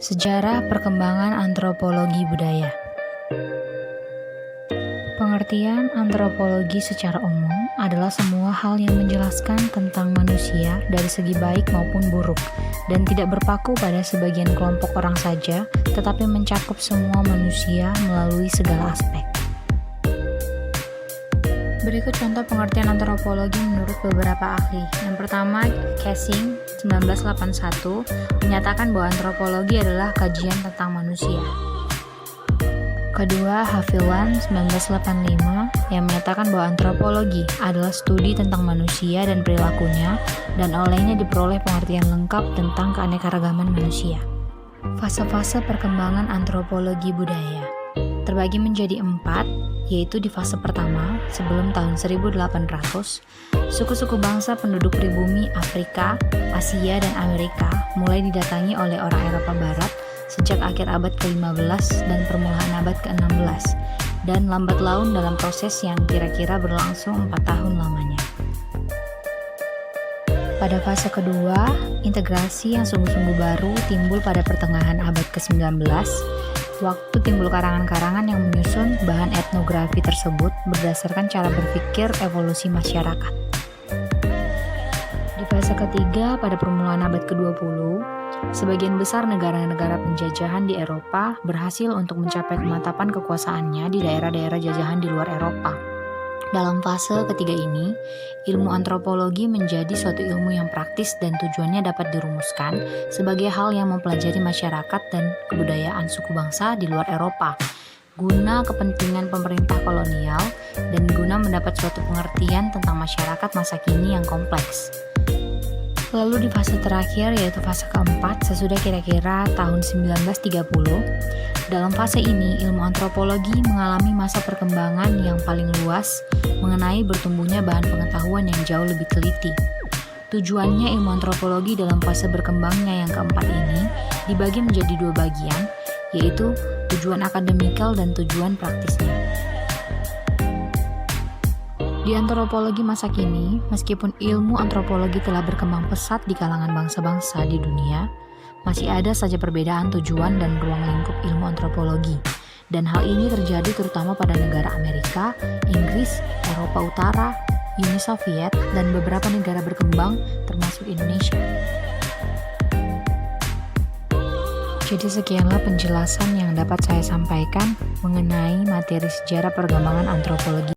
Sejarah perkembangan antropologi budaya. Pengertian antropologi secara umum adalah semua hal yang menjelaskan tentang manusia dari segi baik maupun buruk, dan tidak berpaku pada sebagian kelompok orang saja, tetapi mencakup semua manusia melalui segala aspek. Berikut contoh pengertian antropologi menurut beberapa ahli. Yang pertama, Casing 1981 menyatakan bahwa antropologi adalah kajian tentang manusia. Kedua, Haviland 1985 yang menyatakan bahwa antropologi adalah studi tentang manusia dan perilakunya, dan olehnya diperoleh pengertian lengkap tentang keanekaragaman manusia. Fase-fase perkembangan antropologi budaya terbagi menjadi 4, yaitu di fase pertama, sebelum tahun 1800, suku-suku bangsa penduduk pribumi Afrika, Asia, dan Amerika mulai didatangi oleh orang Eropa Barat sejak akhir abad ke-15 dan permulaan abad ke-16, dan lambat laun dalam proses yang kira-kira berlangsung 4 tahun lamanya. Pada fase kedua, integrasi yang sungguh-sungguh baru timbul pada pertengahan abad ke-19, waktu timbul karangan-karangan yang menyusun bahan etnografi tersebut berdasarkan cara berpikir evolusi masyarakat. Di fase ketiga, pada permulaan abad ke-20, sebagian besar negara-negara penjajahan di Eropa berhasil untuk mencapai kemantapan kekuasaannya di daerah-daerah jajahan di luar Eropa. Dalam fase ketiga ini, ilmu antropologi menjadi suatu ilmu yang praktis dan tujuannya dapat dirumuskan sebagai hal yang mempelajari masyarakat dan kebudayaan suku bangsa di luar Eropa, guna kepentingan pemerintah kolonial dan guna mendapat suatu pengertian tentang masyarakat masa kini yang kompleks. Lalu di fase terakhir, yaitu fase keempat, sesudah kira-kira tahun 1930, dalam fase ini ilmu antropologi mengalami masa perkembangan yang paling luas mengenai bertumbuhnya bahan pengetahuan yang jauh lebih teliti. Tujuannya ilmu antropologi dalam fase berkembangnya yang keempat ini dibagi menjadi 2 bagian, yaitu tujuan akademikal dan tujuan praktisnya. Di antropologi masa kini, meskipun ilmu antropologi telah berkembang pesat di kalangan bangsa-bangsa di dunia, masih ada saja perbedaan tujuan dan ruang lingkup ilmu antropologi. Dan hal ini terjadi terutama pada negara Amerika, Inggris, Eropa Utara, Uni Soviet, dan beberapa negara berkembang termasuk Indonesia. Jadi sekianlah penjelasan yang dapat saya sampaikan mengenai materi sejarah perkembangan antropologi.